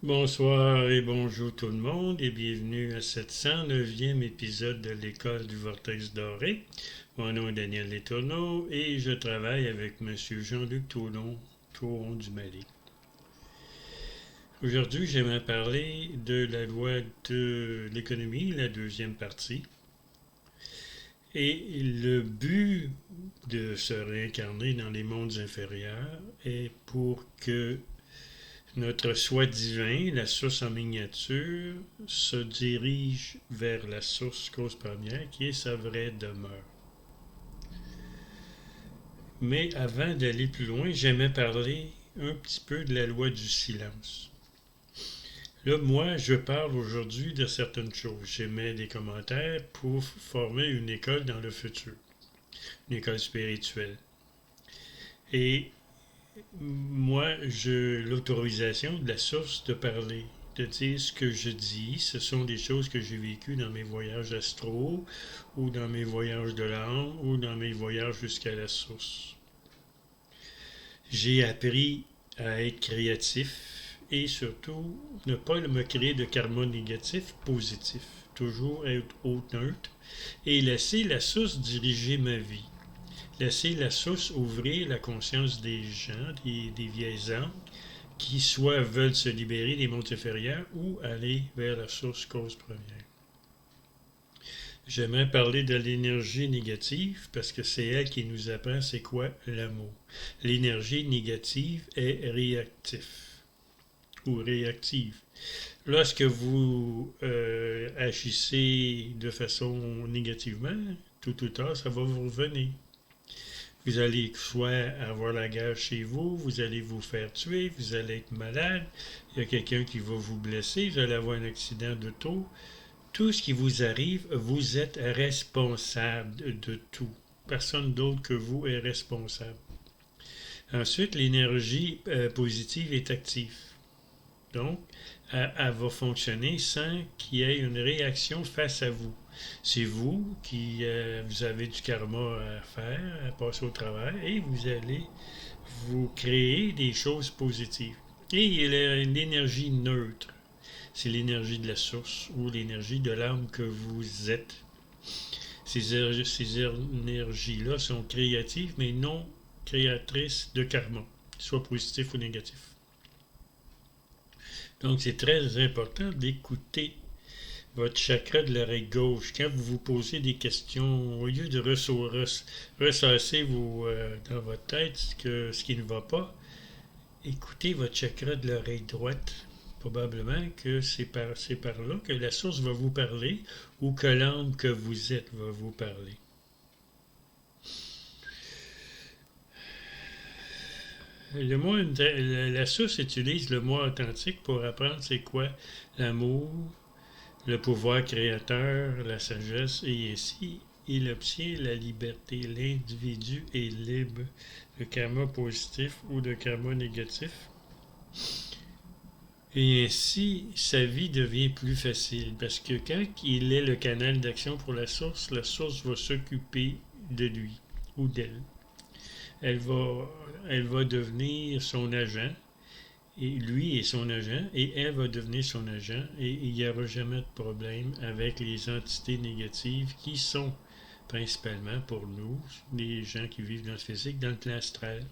Bonsoir et bonjour tout le monde et bienvenue à cette 109e épisode de l'école du Vortex Doré. Mon nom est Daniel Letourneau et je travaille avec M. Jean-Luc Touron du Mali. Aujourd'hui, j'aimerais parler de la loi de l'économie, la deuxième partie. Et le but de se réincarner dans les mondes inférieurs est pour que notre soi divin, la source en miniature, se dirige vers la source cause première qui est sa vraie demeure. Mais avant d'aller plus loin, j'aimais parler un petit peu de la loi du silence. Là, moi, je parle aujourd'hui de certaines choses. J'émets des commentaires pour former une école dans le futur, une école spirituelle. Et moi, j'ai l'autorisation de la source de parler, de dire ce que je dis. Ce sont des choses que j'ai vécues dans mes voyages astraux, ou dans mes voyages de l'âme, ou dans mes voyages jusqu'à la source. J'ai appris à être créatif et surtout ne pas me créer de karma négatif, positif. Toujours être au neutre et laisser la source diriger ma vie. Laisser la source ouvrir la conscience des gens, des vieilles âmes, qui soit veulent se libérer des mondes inférieurs ou aller vers la source cause première. J'aimerais parler de l'énergie négative parce que c'est elle qui nous apprend c'est quoi l'amour. L'énergie négative est réactif ou réactive. Lorsque vous agissez de façon négativement, tout ou tard, ça va vous revenir. Vous allez soit avoir la guerre chez vous, vous allez vous faire tuer, vous allez être malade, il y a quelqu'un qui va vous blesser, vous allez avoir un accident d'auto. Tout ce qui vous arrive, vous êtes responsable de tout. Personne d'autre que vous est responsable. Ensuite, l'énergie positive est active. Donc, elle va fonctionner sans qu'il y ait une réaction face à vous. C'est vous qui vous avez du karma à faire, à passer au travail, et vous allez vous créer des choses positives. Et il y a l'énergie neutre. C'est l'énergie de la source ou l'énergie de l'âme que vous êtes. Ces énergies-là sont créatives, mais non créatrices de karma, soit positif ou négatif. Donc, c'est très important d'écouter votre chakra de l'oreille gauche. Quand vous vous posez des questions, au lieu de ressasser dans votre tête ce qui ne va pas, écoutez votre chakra de l'oreille droite. Probablement que c'est par là que la source va vous parler ou que l'âme que vous êtes va vous parler. La source utilise le moi authentique pour apprendre c'est quoi l'amour, le pouvoir créateur, la sagesse, et ainsi il obtient la liberté. L'individu est libre de karma positif ou de karma négatif. Et ainsi, sa vie devient plus facile parce que quand il est le canal d'action pour la source va s'occuper de lui ou d'elle. Elle va, elle va devenir son agent, et lui est son agent, et elle va devenir son agent, et il n'y aura jamais de problème avec les entités négatives qui sont principalement pour nous, les gens qui vivent dans le physique, dans le plan astral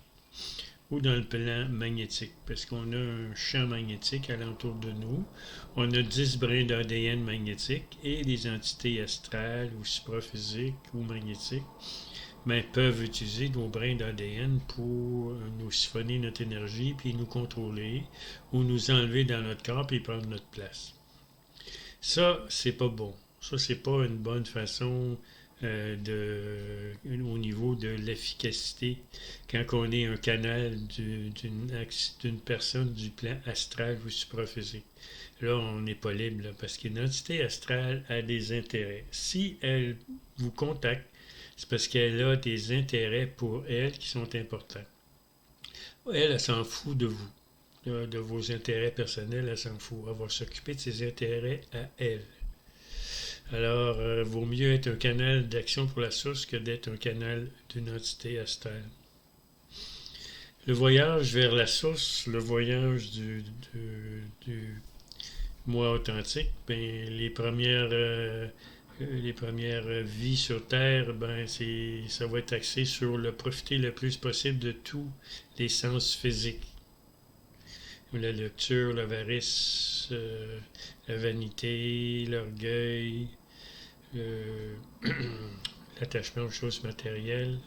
ou dans le plan magnétique, parce qu'on a un champ magnétique alentour de nous, on a 10 brins d'ADN magnétique et les entités astrales ou supraphysiques ou magnétiques peuvent utiliser nos brins d'ADN pour nous siphonner notre énergie, puis nous contrôler, ou nous enlever dans notre corps, puis prendre notre place. Ça, c'est pas bon. Ça, c'est pas une bonne façon au niveau de l'efficacité quand on est un canal d'une personne du plan astral ou supraphysique. Là, on n'est pas libre, là, parce qu'une entité astrale a des intérêts. Si elle vous contacte, c'est parce qu'elle a des intérêts pour elle qui sont importants. Elle s'en fout de vous, de vos intérêts personnels, elle s'en fout. Elle va s'occuper de ses intérêts à elle. Alors, vaut mieux être un canal d'action pour la source que d'être un canal d'une entité astrale. Le voyage vers la source, le voyage du moi authentique, ben, les premières vies sur Terre, ben, ça va être axé sur le profiter le plus possible de tous les sens physiques. La lecture, l'avarice, la vanité, l'orgueil, euh, l'attachement aux choses matérielles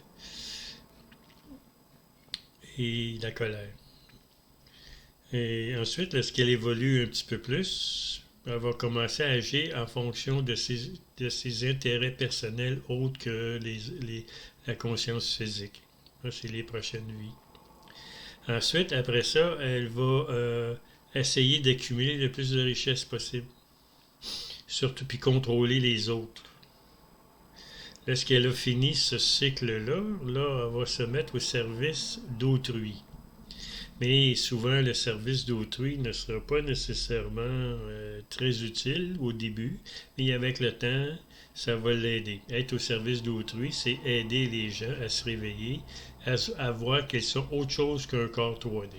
et la colère. Et ensuite, lorsqu'elle évolue un petit peu plus, elle va commencer à agir en fonction de ses intérêts personnels autres que la conscience physique. Ça, c'est les prochaines vies. Ensuite, après ça, elle va essayer d'accumuler le plus de richesses possible. Surtout, puis contrôler les autres. Lorsqu'elle a fini ce cycle-là, là, elle va se mettre au service d'autrui. Mais souvent, le service d'autrui ne sera pas nécessairement très utile au début, mais avec le temps, ça va l'aider. Être au service d'autrui, c'est aider les gens à se réveiller, à voir qu'ils sont autre chose qu'un corps 3D.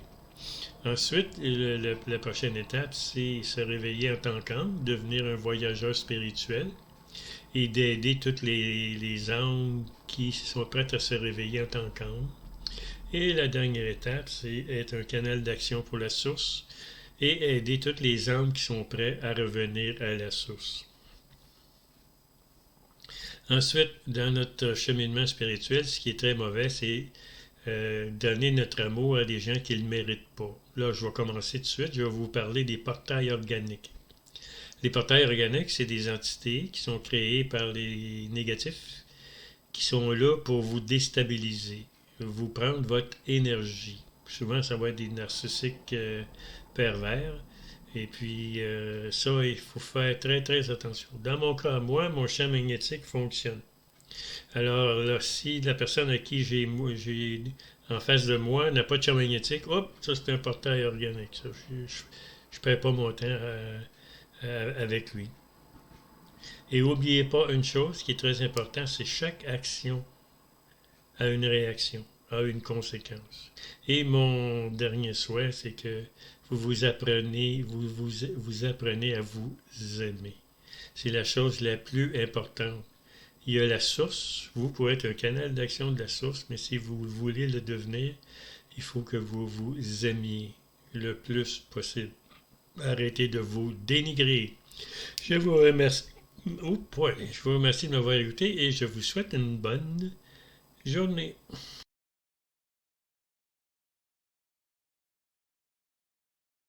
Ensuite, la prochaine étape, c'est se réveiller en tant qu'âme, devenir un voyageur spirituel et d'aider toutes les âmes qui sont prêtes à se réveiller en tant qu'âme. Et la dernière étape, c'est être un canal d'action pour la source et aider toutes les âmes qui sont prêtes à revenir à la source. Ensuite, dans notre cheminement spirituel, ce qui est très mauvais, c'est donner notre amour à des gens qui ne le méritent pas. Là, je vais commencer tout de suite. Je vais vous parler des portails organiques. Les portails organiques, c'est des entités qui sont créées par les négatifs, qui sont là pour vous déstabiliser, vous prendre votre énergie. Souvent, ça va être des narcissiques pervers. Et puis, ça, il faut faire très, très attention. Dans mon cas, moi, mon champ magnétique fonctionne. Alors là, si la personne à qui j'ai en face de moi n'a pas de champ magnétique, hop, ça c'est un portail organique. Ça, je ne perds pas mon temps avec lui. Et n'oubliez pas une chose qui est très importante, c'est chaque action a une réaction, a une conséquence. Et mon dernier souhait, c'est que vous apprenez à vous aimer. C'est la chose la plus importante. Il y a la source, vous pouvez être un canal d'action de la source, mais si vous voulez le devenir, il faut que vous vous aimiez le plus possible. Arrêtez de vous dénigrer. Je vous remercie. Je vous remercie de m'avoir écouté et je vous souhaite une bonne journée.